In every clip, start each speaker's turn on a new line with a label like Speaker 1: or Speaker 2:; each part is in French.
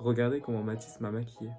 Speaker 1: Regardez comment Mathis m'a maquillée.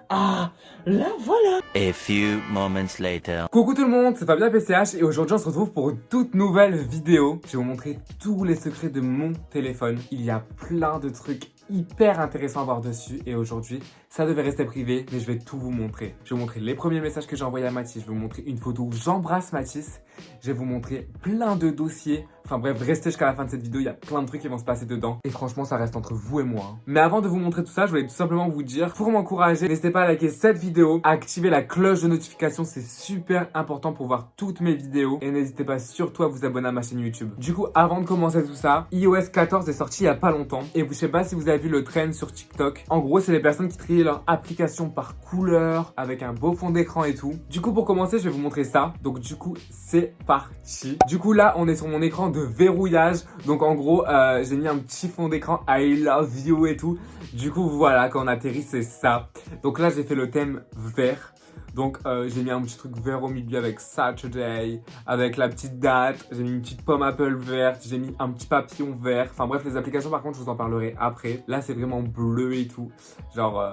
Speaker 1: Ah, là voilà.
Speaker 2: A few moments later.
Speaker 1: Coucou tout le monde, c'est Fabien PCH et aujourd'hui on se retrouve pour une toute nouvelle vidéo. Je vais vous montrer tous les secrets de mon téléphone. Il y a plein de trucs hyper intéressants à voir dessus et aujourd'hui ça devait rester privé mais je vais tout vous montrer. Je vais vous montrer les premiers messages que j'ai envoyés à Mathis, je vais vous montrer une photo où j'embrasse Mathis, je vais vous montrer plein de dossiers. Enfin bref, restez jusqu'à la fin de cette vidéo, il y a plein de trucs qui vont se passer dedans et franchement ça reste entre vous et moi. Mais avant de vous montrer tout ça, je voulais tout simplement vous dire, pour m'encourager, n'hésitez pas à liker cette vidéo, à activer la cloche de notification, c'est super important pour voir toutes mes vidéos et n'hésitez pas surtout à vous abonner à ma chaîne YouTube. Du coup, avant de commencer tout ça, iOS 14 est sorti il y a pas longtemps et je sais pas si vous avez vu le trend sur TikTok. En gros, c'est les personnes qui trient leur application par couleur avec un beau fond d'écran et tout. Du coup, pour commencer, je vais vous montrer ça. Donc du coup, c'est parti. Du coup, là, on est sur mon écran de verrouillage. Donc en gros, j'ai mis un petit fond d'écran I love you et tout. Du coup, voilà, quand on atterrit, c'est ça. Donc là, j'ai fait le thème vert. Donc j'ai mis un petit truc vert au milieu avec Saturday, avec la petite date, j'ai mis une petite pomme Apple verte, j'ai mis un petit papillon vert. Enfin bref, les applications par contre je vous en parlerai après. Là c'est vraiment bleu et tout. Genre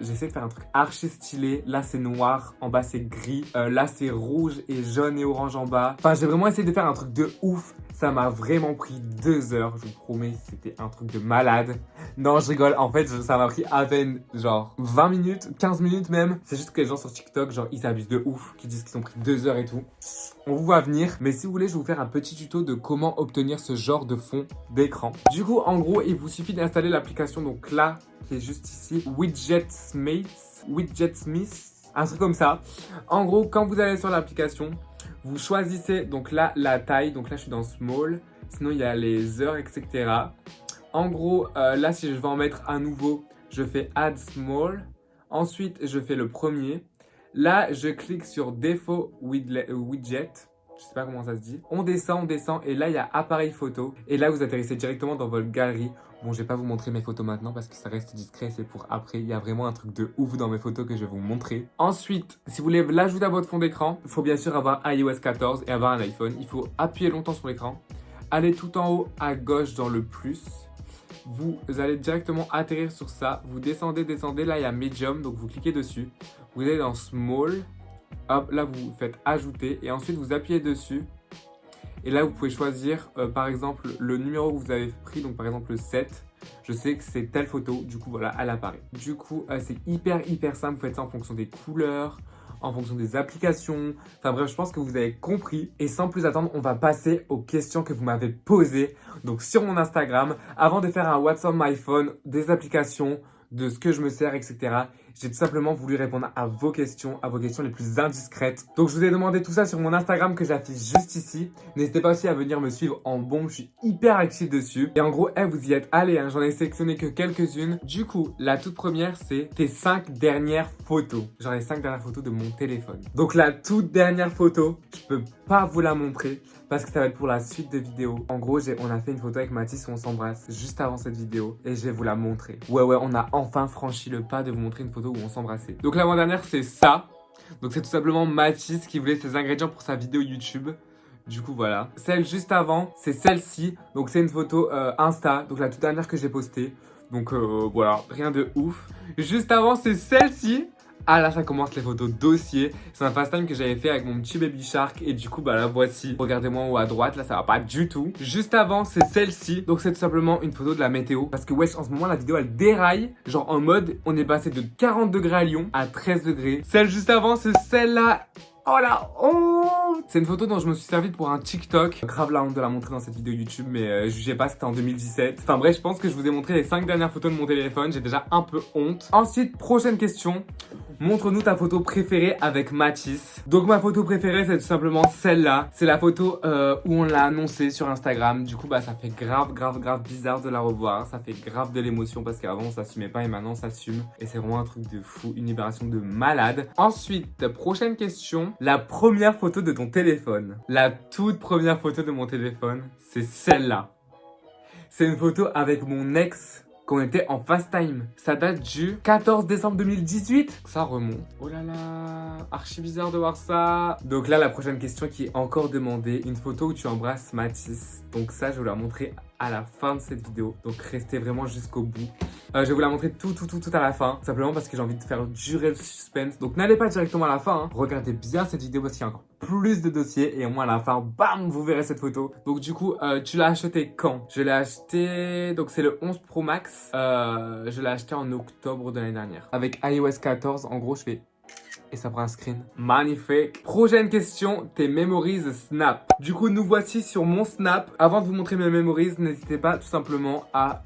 Speaker 1: j'essaie de faire un truc archi stylé. Là c'est noir, en bas c'est gris. Là c'est rouge et jaune et orange en bas. Enfin j'ai vraiment essayé de faire un truc de ouf. Ça m'a vraiment pris 2 heures, je vous promets, c'était un truc de malade. Non, je rigole, en fait, ça m'a pris à peine, genre, 20 minutes, 15 minutes même. C'est juste que les gens sur TikTok, genre, ils s'abusent de ouf, qui disent qu'ils ont pris 2 heures et tout. On vous voit venir, mais si vous voulez, je vais vous faire un petit tuto de comment obtenir ce genre de fond d'écran. Du coup, en gros, il vous suffit d'installer l'application, donc là, qui est juste ici, Widgetsmith, un truc comme ça. En gros, quand vous allez sur l'application, vous choisissez donc là la taille, donc là je suis dans small, sinon il y a les heures, etc. En gros, là si je veux en mettre un nouveau, je fais add small, ensuite je fais le premier. Là je clique sur défaut widget, je sais pas comment ça se dit. On descend et là il y a appareil photo et là vous atterrissez directement dans votre galerie. Bon, je vais pas vous montrer mes photos maintenant parce que ça reste discret, c'est pour après. Il y a vraiment un truc de ouf dans mes photos que je vais vous montrer. Ensuite, si vous voulez l'ajouter à votre fond d'écran, il faut bien sûr avoir iOS 14 et avoir un iPhone. Il faut appuyer longtemps sur l'écran, aller tout en haut à gauche dans le plus. Vous allez directement atterrir sur ça. Vous descendez, là il y a Medium, donc vous cliquez dessus. Vous allez dans Small, hop, là vous faites ajouter et ensuite vous appuyez dessus. Et là, vous pouvez choisir, par exemple, le numéro que vous avez pris. Donc, par exemple, le 7. Je sais que c'est telle photo. Du coup, voilà, elle apparaît. Du coup, c'est hyper simple. Vous faites ça en fonction des couleurs, en fonction des applications. Enfin bref, je pense que vous avez compris. Et sans plus attendre, on va passer aux questions que vous m'avez posées. Donc, sur mon Instagram, avant de faire un What's on my phone, des applications, de ce que je me sers, etc. J'ai tout simplement voulu répondre à vos questions les plus indiscrètes. Donc je vous ai demandé tout ça sur mon Instagram que j'affiche juste ici. N'hésitez pas aussi à venir me suivre en bombe, je suis hyper actif dessus. Et en gros, vous y êtes allés, hein, j'en ai sélectionné que quelques-unes. Du coup, la toute première, c'est tes 5 dernières photos. Genre les 5 dernières photos de mon téléphone. Donc la toute dernière photo, je peux pas vous la montrer parce que ça va être pour la suite de vidéos. En gros, on a fait une photo avec Mathis où on s'embrasse juste avant cette vidéo et je vais vous la montrer. Ouais, on a enfin franchi le pas de vous montrer une photo où on s'embrassait. Donc l'avant-dernière, c'est ça. Donc c'est tout simplement Mathis qui voulait ses ingrédients pour sa vidéo YouTube. Du coup, voilà. Celle juste avant, c'est celle-ci. Donc c'est une photo Insta, donc la toute dernière que j'ai postée. Donc voilà, rien de ouf. Juste avant, c'est celle-ci. Ah là, ça commence les photos dossier. C'est un fast time que j'avais fait avec mon petit baby shark. Et du coup, bah la voici. Regardez-moi en haut à droite. Là, ça va pas du tout. Juste avant, c'est celle-ci. Donc, c'est tout simplement une photo de la météo. Parce que, wesh, en ce moment, la vidéo, elle déraille. Genre, en mode, on est passé de 40 degrés à Lyon à 13 degrés. Celle juste avant, c'est celle-là. Oh là, oh! C'est une photo dont je me suis servi pour un TikTok. Grave la honte de la montrer dans cette vidéo YouTube, mais jugez pas, c'était en 2017. Enfin bref, je pense que je vous ai montré les 5 dernières photos de mon téléphone. J'ai déjà un peu honte. Ensuite, prochaine question. Montre-nous ta photo préférée avec Mathis. Donc ma photo préférée, c'est tout simplement celle-là. C'est la photo où on l'a annoncé sur Instagram. Du coup, bah ça fait grave bizarre de la revoir. Ça fait grave de l'émotion parce qu'avant on s'assumait pas et maintenant on s'assume. Et c'est vraiment un truc de fou, une libération de malade. Ensuite, prochaine question. La première photo de ton téléphone. La toute première photo de mon téléphone, c'est celle-là. C'est une photo avec mon ex qu'on était en fast time. Ça date du 14 décembre 2018. Ça remonte. Oh là là, archi bizarre de voir ça. Donc là, la prochaine question qui est encore demandée. Une photo où tu embrasses Mathis. Donc ça, je vais vous la montrer à la fin de cette vidéo. Donc restez vraiment jusqu'au bout. Je vais vous la montrer tout à la fin. Simplement parce que j'ai envie de faire durer le suspense. Donc n'allez pas directement à la fin. Hein. Regardez bien cette vidéo parce qu'il y a encore plus de dossiers. Et au moins à la fin, bam, vous verrez cette photo. Donc du coup, tu l'as acheté quand? Je l'ai acheté... Donc c'est le 11 Pro Max. Je l'ai acheté en octobre de l'année dernière. Avec iOS 14, en gros, je fais... Et ça prend un screen. Magnifique. Prochaine question, tes memories Snap. Du coup, nous voici sur mon Snap. Avant de vous montrer mes memories, n'hésitez pas tout simplement à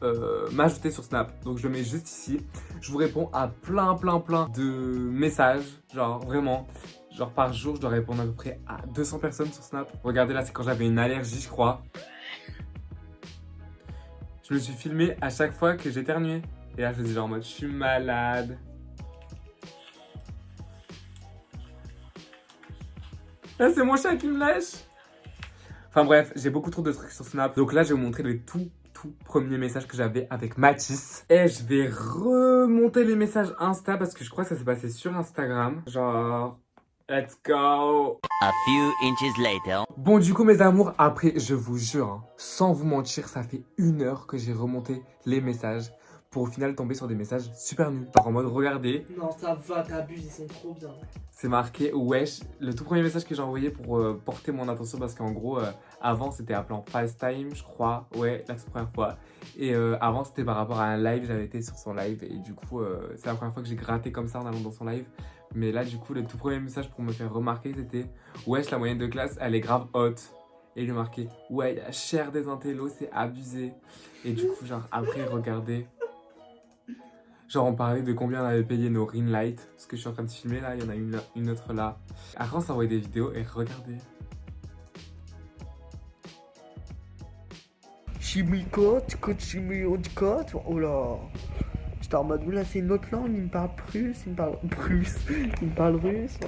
Speaker 1: m'ajouter sur Snap. Donc, je le mets juste ici. Je vous réponds à plein de messages. Genre, vraiment. Genre, par jour, je dois répondre à peu près à 200 personnes sur Snap. Regardez, là, c'est quand j'avais une allergie, je crois. Je me suis filmé à chaque fois que j'éternuais. Et là, je faisais genre en mode, je suis malade. Là, c'est mon chat qui me lâche. Enfin bref, j'ai beaucoup trop de trucs sur Snap. Donc là, je vais vous montrer le tout premier message que j'avais avec Mathis. Et je vais remonter les messages Insta parce que je crois que ça s'est passé sur Instagram. Genre, let's go.
Speaker 2: A few inches later.
Speaker 1: Bon, du coup, mes amours, après, je vous jure, hein, sans vous mentir, ça fait 1 heure que j'ai remonté les messages pour au final tomber sur des messages super nuls. Genre en mode, regardez.
Speaker 3: Non, ça va, t'abuses, ils sont trop bien.
Speaker 1: C'est marqué wesh, le tout premier message que j'ai envoyé pour porter mon attention parce qu'en gros, avant c'était appelant FaceTime, je crois. Ouais, là c'est la première fois. Et avant c'était par rapport à un live, j'avais été sur son live et du coup, c'est la première fois que j'ai gratté comme ça en allant dans son live. Mais là, du coup, le tout premier message pour me faire remarquer, c'était wesh, la moyenne de classe, elle est grave haute. Et il est marqué ouais, la chair des intellos, c'est abusé. Et du coup, genre après, regardez. Genre on parlait de combien on avait payé nos ring lights. Ce que je suis en train de filmer là, il y en a une autre là. Après on s'est envoyé des vidéos et regardez.
Speaker 3: Chimicote, chimicote, oh là. J'étais en mode, oula, c'est une autre langue, il me parle prusse, il me parle russe.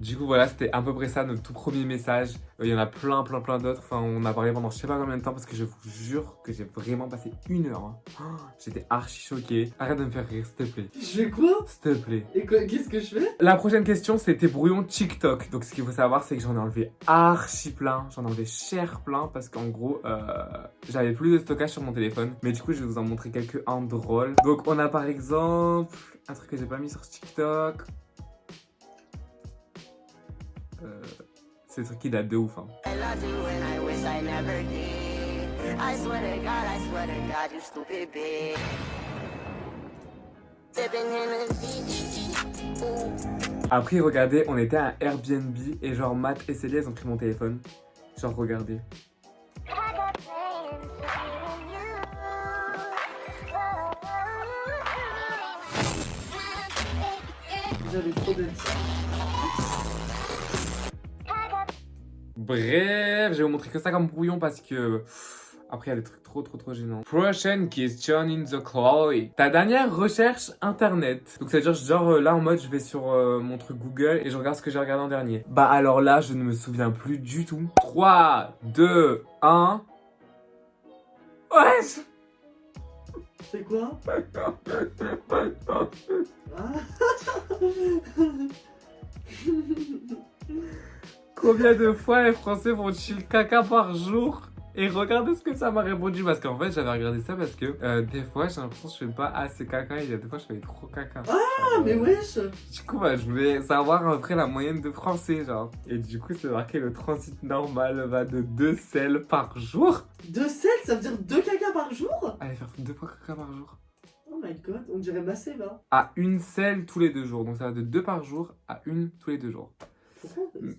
Speaker 1: Du coup voilà, c'était à peu près ça notre tout premier message. Il y en a plein d'autres. Enfin on a parlé pendant je sais pas combien de temps parce que je vous jure que j'ai vraiment passé 1 heure. Hein. Oh, j'étais archi choqué. Arrête de me faire rire s'il te plaît.
Speaker 3: Je fais quoi?
Speaker 1: S'il te plaît.
Speaker 3: Et quoi, qu'est-ce que je fais?
Speaker 1: La prochaine question c'était brouillon TikTok. Donc ce qu'il faut savoir c'est que j'en ai enlevé archi plein. J'en ai enlevé cher plein parce qu'en gros j'avais plus de stockage sur mon téléphone. Mais du coup je vais vous en montrer quelques-uns drôles. Donc on a par exemple un truc que j'ai pas mis sur TikTok. C'est ce truc qui date de ouf. Hein. Après, regardez, on était à Airbnb et genre Matt et Célie, elles ont pris mon téléphone. Genre, regardez.
Speaker 3: J'avais trop de...
Speaker 1: Bref, je vais vous montrer que ça comme brouillon parce que après il y a des trucs trop gênants. Prochaine question in the Chloe. Ta dernière recherche internet. Donc ça veut dire genre là en mode je vais sur mon truc Google et je regarde ce que j'ai regardé en dernier. Bah alors là je ne me souviens plus du tout. 3, 2, 1. Wesh.
Speaker 3: C'est quoi?
Speaker 1: Combien de fois les Français font chill caca par jour? Et regardez ce que ça m'a répondu. Parce qu'en fait, j'avais regardé ça parce que des fois, j'ai l'impression que je fais pas assez caca. Et des fois, je fais trop caca.
Speaker 3: Ah, mais wesh!
Speaker 1: Du coup, bah, je voulais savoir après la moyenne de Français, genre. Et du coup, c'est marqué le transit normal va de 2 selles par jour.
Speaker 3: 2 selles, ça veut dire 2 caca par jour?
Speaker 1: Allez, faire 2 fois caca par jour.
Speaker 3: Oh my god, on dirait Massé là.
Speaker 1: À 1 selle tous les 2 jours. Donc ça va de 2 par jour à 1 tous les 2 jours.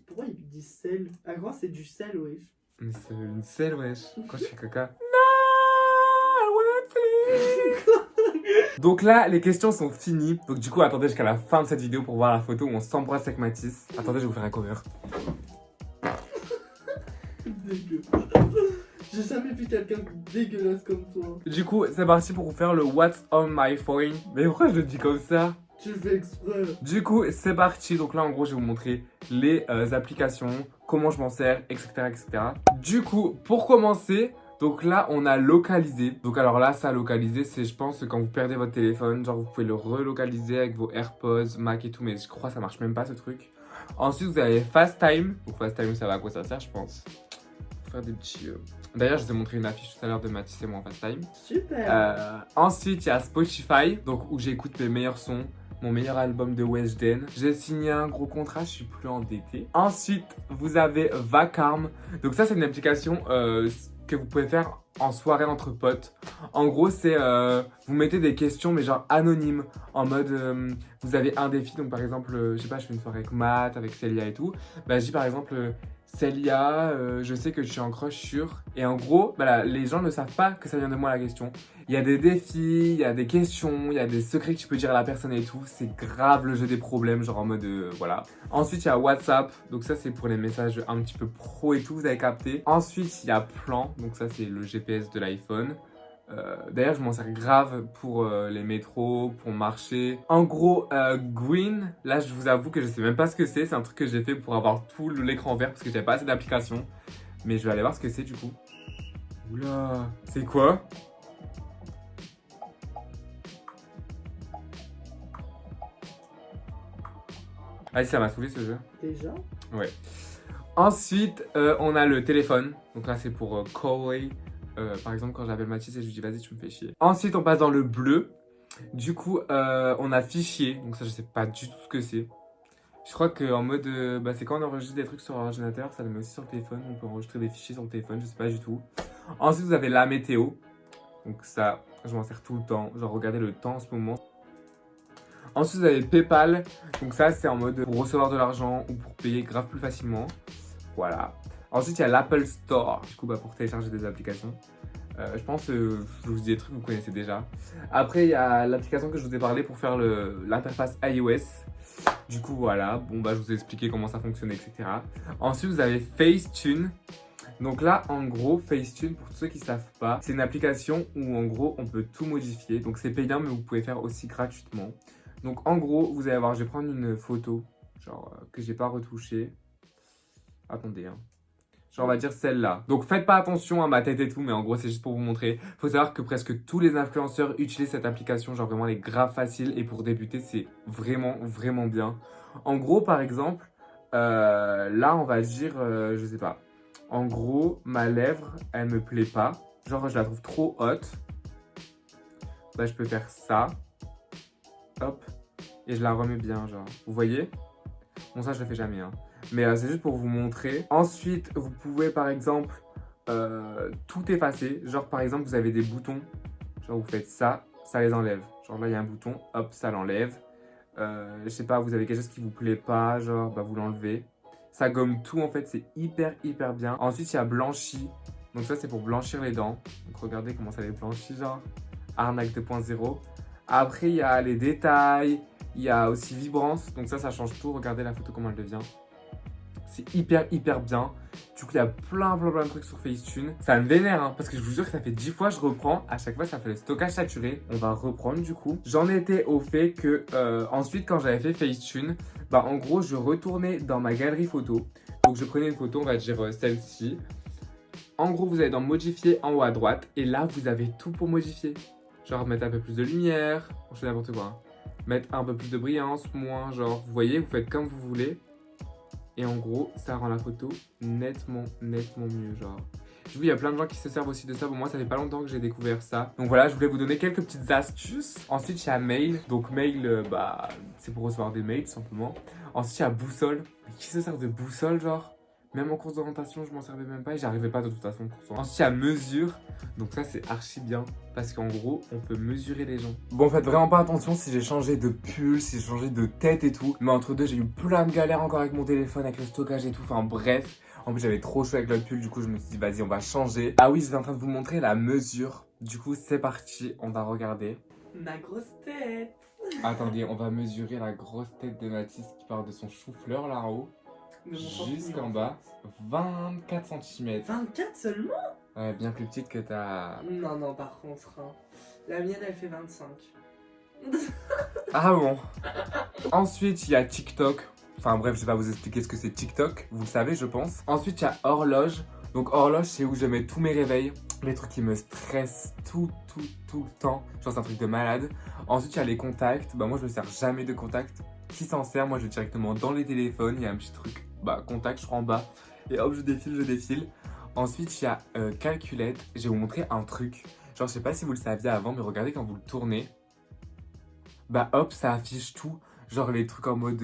Speaker 3: Pourquoi il dit sel? À quoi c'est du sel, wesh?
Speaker 1: Mais c'est une selle, wesh. Quand je fais caca. Donc là, les questions sont finies. Donc du coup, attendez jusqu'à la fin de cette vidéo pour voir la photo où on s'embrasse avec Mathis. Attendez, je vais vous faire un cover.
Speaker 3: Dégueu. J'ai jamais vu quelqu'un dégueulasse comme toi.
Speaker 1: Du coup, c'est parti pour vous faire le What's on my phone. Mais pourquoi je le dis comme ça?
Speaker 3: Tu le fais exprès.
Speaker 1: Du coup, c'est parti. Donc là, en gros, je vais vous montrer les applications, comment je m'en sers, etc., etc. Du coup, pour commencer, donc là, on a localisé. Donc alors là, ça, localiser, c'est, je pense, quand vous perdez votre téléphone, genre, vous pouvez le relocaliser avec vos AirPods, Mac et tout, mais je crois que ça marche même pas, ce truc. Ensuite, vous avez FaceTime. Donc FaceTime, ça va à quoi ça sert, je pense. faire des petits... D'ailleurs, je vous ai montré une affiche tout à l'heure de Mathis et moi en FaceTime.
Speaker 3: Super.
Speaker 1: Ensuite, il y a Spotify, donc où j'écoute mes meilleurs sons. Mon meilleur album de Weshden. J'ai signé un gros contrat, je suis plus endetté. Ensuite, vous avez Vacarme. Donc ça, c'est une application que vous pouvez faire en soirée entre potes. En gros, c'est vous mettez des questions, mais genre anonymes. En mode, vous avez un défi. Donc par exemple, je sais pas, je fais une soirée avec Matt, avec Célia et tout. Bah, je dis par exemple, Célia, je sais que je suis en crush sur... Et en gros, bah, les gens ne savent pas que ça vient de moi la question. Il y a des défis, il y a des questions, il y a des secrets que tu peux dire à la personne et tout. C'est grave le jeu des problèmes, genre en mode voilà. Ensuite, il y a WhatsApp. Donc ça, c'est pour les messages un petit peu pro et tout, vous avez capté. Ensuite, il y a Plan. Donc ça, c'est le GPS de l'iPhone. D'ailleurs, je m'en sers grave pour les métros, pour marcher. En gros, Green, là, je vous avoue que je sais même pas ce que c'est. C'est un truc que j'ai fait pour avoir tout l'écran vert parce que j'avais pas assez d'applications. Mais je vais aller voir ce que c'est du coup. Oula, c'est quoi? Ah, ça m'a saoulé ce jeu.
Speaker 3: Déjà?
Speaker 1: Ouais. Ensuite, on a le téléphone. Donc là, c'est pour caller. Par exemple, quand j'appelle Mathis et je lui dis vas-y, tu me fais chier. Ensuite, on passe dans le bleu. Du coup, on a fichier. Donc ça, je sais pas du tout ce que c'est. Je crois qu'en mode, c'est quand on enregistre des trucs sur l'ordinateur, ça le met aussi sur le téléphone. On peut enregistrer des fichiers sur le téléphone, je sais pas du tout. Ensuite, vous avez la météo. Donc ça, je m'en sers tout le temps. Genre, regardez le temps en ce moment. Ensuite, vous avez PayPal. Donc ça, c'est en mode pour recevoir de l'argent ou pour payer grave plus facilement. Voilà. Ensuite, il y a l'Apple Store. Du coup, pour télécharger des applications. Je pense que je vous dis des trucs que vous connaissez déjà. Après, il y a l'application que je vous ai parlé pour faire l'interface iOS. Du coup, voilà. Bon, je vous ai expliqué comment ça fonctionne, etc. Ensuite, vous avez Facetune. Donc là, en gros, Facetune, pour tous ceux qui ne savent pas, c'est une application où, en gros, on peut tout modifier. Donc, c'est payant, mais vous pouvez faire aussi gratuitement. Donc, en gros, vous allez voir, je vais prendre une photo, genre, que j'ai pas retouchée. Attendez, hein. Genre, on va dire celle-là. Donc, faites pas attention à ma tête et tout, mais en gros, c'est juste pour vous montrer. Faut savoir que presque tous les influenceurs utilisent cette application. Genre, vraiment, elle est grave facile. Et pour débuter, c'est vraiment, vraiment bien. En gros, par exemple, là, on va dire, je sais pas. En gros, ma lèvre, elle me plaît pas. Genre, je la trouve trop haute. Bah, je peux faire ça. Hop. Et je la remets bien, genre. Vous voyez? Bon, ça, je le fais jamais, hein. Mais c'est juste pour vous montrer. Ensuite, vous pouvez, par exemple, tout effacer. Genre, par exemple, vous avez des boutons. Genre, vous faites ça, ça les enlève. Genre, là, il y a un bouton, hop, ça l'enlève. Je sais pas, vous avez quelque chose qui vous plaît pas, genre, vous l'enlevez. Ça gomme tout, en fait, c'est hyper, hyper bien. Ensuite, il y a blanchi. Donc ça, c'est pour blanchir les dents. Donc, regardez comment ça les blanchit, genre. Arnaque 2.0. Après, il y a les détails. Il y a aussi vibrance. Donc ça change tout. Regardez la photo, comment elle devient. C'est hyper, hyper bien. Du coup, il y a plein de trucs sur Facetune. Ça me vénère, hein, parce que je vous jure que ça fait 10 fois que je reprends. À chaque fois, ça fait le stockage saturé. On va reprendre, du coup. J'en étais au fait que, ensuite, quand j'avais fait Facetune, en gros, je retournais dans ma galerie photo. Donc, je prenais une photo, on va dire celle-ci. En gros, vous allez dans modifier en haut à droite. Et là, vous avez tout pour modifier. Genre, mettre un peu plus de lumière. Je fais n'importe quoi. Mettre un peu plus de brillance, moins, genre, vous voyez, vous faites comme vous voulez. Et en gros, ça rend la photo nettement mieux, genre. Du coup, il y a plein de gens qui se servent aussi de ça. Bon, moi, ça fait pas longtemps que j'ai découvert ça. Donc voilà, je voulais vous donner quelques petites astuces. Ensuite, il y a Mail. Donc Mail, c'est pour recevoir des mails, tout simplement. Ensuite, il y a Boussole. Mais qui se sert de boussole, genre? Même en course d'orientation, je m'en servais même pas et j'arrivais pas de toute façon. Ensuite, il y a Mesure. Donc ça, c'est archi bien. Parce qu'en gros, on peut mesurer les gens. Bon, faites vraiment pas attention si j'ai changé de pull, si j'ai changé de tête et tout. Mais entre deux, j'ai eu plein de galères encore avec mon téléphone, avec le stockage et tout. Enfin bref. En plus, j'avais trop chaud avec le pull. Du coup, je me suis dit, vas-y, on va changer. Ah oui, je suis en train de vous montrer la mesure. Du coup, c'est parti. On va regarder.
Speaker 3: Ma grosse tête.
Speaker 1: Attendez, on va mesurer la grosse tête de Mathis qui part de son chou-fleur là-haut jusqu'en bas. 24 cm.
Speaker 3: 24 seulement?
Speaker 1: Ouais, bien plus petite que ta...
Speaker 3: Non, par contre, hein. La mienne, elle fait 25.
Speaker 1: Ah bon. Ensuite, il y a TikTok. Enfin bref, je vais pas vous expliquer ce que c'est TikTok. Vous le savez, je pense. Ensuite, il y a Horloge. Donc Horloge, c'est où je mets tous mes réveils. Les trucs qui me stressent tout le temps. Genre, c'est un truc de malade. Ensuite, il y a les contacts. Moi, je me sers jamais de contacts. Qui s'en sert? Moi, je vais directement dans les téléphones. Il y a un petit truc, contact, je crois en bas. Et hop, je défile. Ensuite, il y a Calculette. Je vais vous montrer un truc. Genre, je sais pas si vous le saviez avant, mais regardez quand vous le tournez. Bah hop, ça affiche tout. Genre les trucs en mode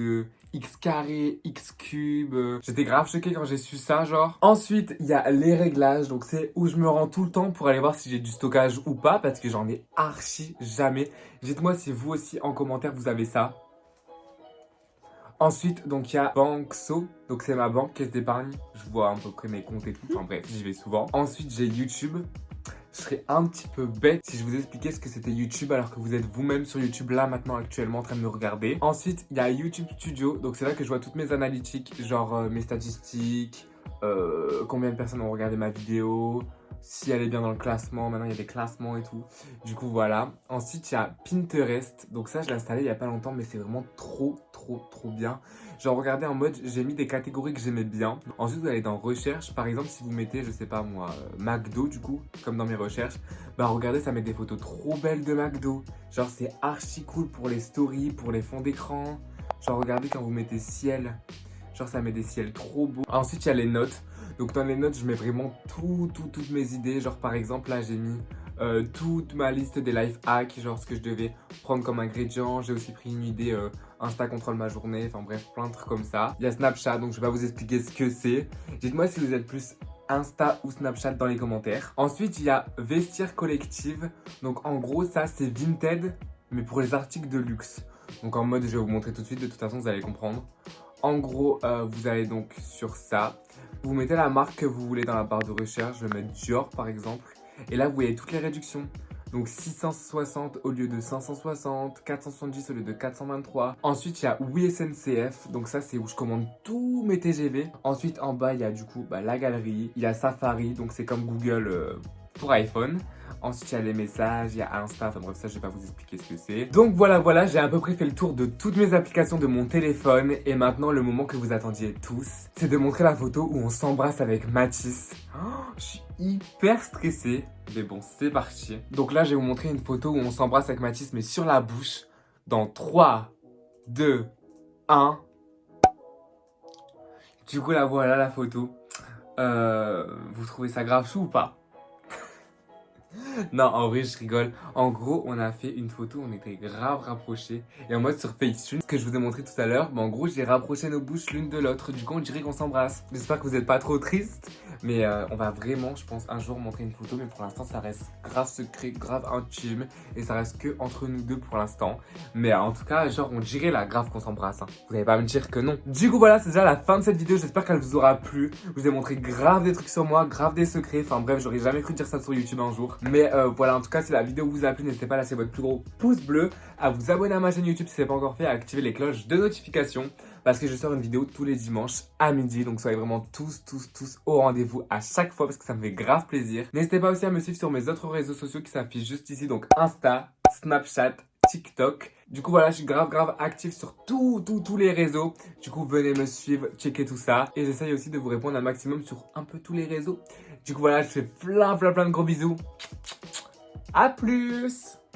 Speaker 1: x carré, x cube. J'étais grave choquée quand j'ai su ça, genre. Ensuite, il y a les réglages. Donc c'est où je me rends tout le temps pour aller voir si j'ai du stockage ou pas. Parce que j'en ai archi jamais. Dites-moi si vous aussi en commentaire vous avez ça. Ensuite, donc il y a Bankso, donc c'est ma banque, caisse d'épargne. Je vois à peu près mes comptes et tout, enfin bref, j'y vais souvent. Ensuite, j'ai YouTube. Je serais un petit peu bête si je vous expliquais ce que c'était YouTube alors que vous êtes vous-même sur YouTube là maintenant actuellement en train de me regarder. Ensuite, il y a YouTube Studio, donc c'est là que je vois toutes mes analytiques, genre mes statistiques, combien de personnes ont regardé ma vidéo, si elle est bien dans le classement. Maintenant il y a des classements et tout. Du coup voilà. Ensuite il y a Pinterest. Donc ça je l'ai installé il y a pas longtemps mais c'est vraiment trop bien. Genre regardez en mode j'ai mis des catégories que j'aimais bien. Ensuite vous allez dans recherche. Par exemple si vous mettez je sais pas moi McDo du coup comme dans mes recherches. Bah regardez ça met des photos trop belles de McDo. Genre c'est archi cool pour les stories, pour les fonds d'écran. Genre regardez quand vous mettez ciel. Genre ça met des ciels trop beaux. Ensuite il y a les notes. Donc dans les notes je mets vraiment toutes mes idées. Genre par exemple là j'ai mis toute ma liste des life hacks. Genre ce que je devais prendre comme ingrédient. J'ai aussi pris une idée Insta contrôle ma journée. Enfin bref plein de trucs comme ça. Il y a Snapchat donc je vais pas vous expliquer ce que c'est. Dites-moi si vous êtes plus Insta ou Snapchat dans les commentaires. Ensuite il y a Vestiaire collective. Donc en gros ça c'est Vinted mais pour les articles de luxe. Donc en mode je vais vous montrer tout de suite. De toute façon vous allez comprendre. En gros, vous allez donc sur ça. Vous mettez la marque que vous voulez dans la barre de recherche. Je vais mettre Dior par exemple. Et là, vous voyez toutes les réductions. Donc 660 au lieu de 560, 470 au lieu de 423. Ensuite, il y a Oui SNCF. Donc ça, c'est où je commande tous mes TGV. Ensuite, en bas, il y a du coup la galerie. Il y a Safari. Donc c'est comme Google pour iPhone. Ensuite, il y a les messages, il y a Insta, enfin bref, ça, je vais pas vous expliquer ce que c'est. Donc voilà, j'ai à peu près fait le tour de toutes mes applications de mon téléphone. Et maintenant, le moment que vous attendiez tous, c'est de montrer la photo où on s'embrasse avec Mathis. Oh, je suis hyper stressée, mais bon, c'est parti. Donc là, je vais vous montrer une photo où on s'embrasse avec Mathis, mais sur la bouche. Dans 3, 2, 1. Du coup, là, voilà la photo. Vous trouvez ça grave chou ou pas? Non, en vrai, je rigole. En gros, on a fait une photo où on était grave rapprochés. Et en mode sur Facetune, ce que je vous ai montré tout à l'heure, en gros, j'ai rapproché nos bouches l'une de l'autre. Du coup, on dirait qu'on s'embrasse. J'espère que vous n'êtes pas trop tristes. Mais on va vraiment, je pense, un jour montrer une photo. Mais pour l'instant, ça reste grave secret, grave intime. Et ça reste que entre nous deux pour l'instant. Mais en tout cas, genre, on dirait là, grave qu'on s'embrasse. Hein. Vous n'allez pas me dire que non. Du coup, voilà, c'est déjà la fin de cette vidéo. J'espère qu'elle vous aura plu. Je vous ai montré grave des trucs sur moi, grave des secrets. Enfin bref, j'aurais jamais cru dire ça sur YouTube un jour. Mais voilà, en tout cas, si la vidéo vous a plu, n'hésitez pas à lâcher votre plus gros pouce bleu, à vous abonner à ma chaîne YouTube si ce n'est pas encore fait, à activer les cloches de notification parce que je sors une vidéo tous les dimanches à midi. Donc soyez vraiment tous au rendez-vous à chaque fois parce que ça me fait grave plaisir. N'hésitez pas aussi à me suivre sur mes autres réseaux sociaux qui s'affichent juste ici, donc Insta, Snapchat, TikTok. Du coup voilà, je suis grave actif sur tous les réseaux. Du coup venez me suivre, checker tout ça. Et j'essaye aussi de vous répondre un maximum sur un peu tous les réseaux. Du coup voilà, je fais plein de gros bisous. À plus!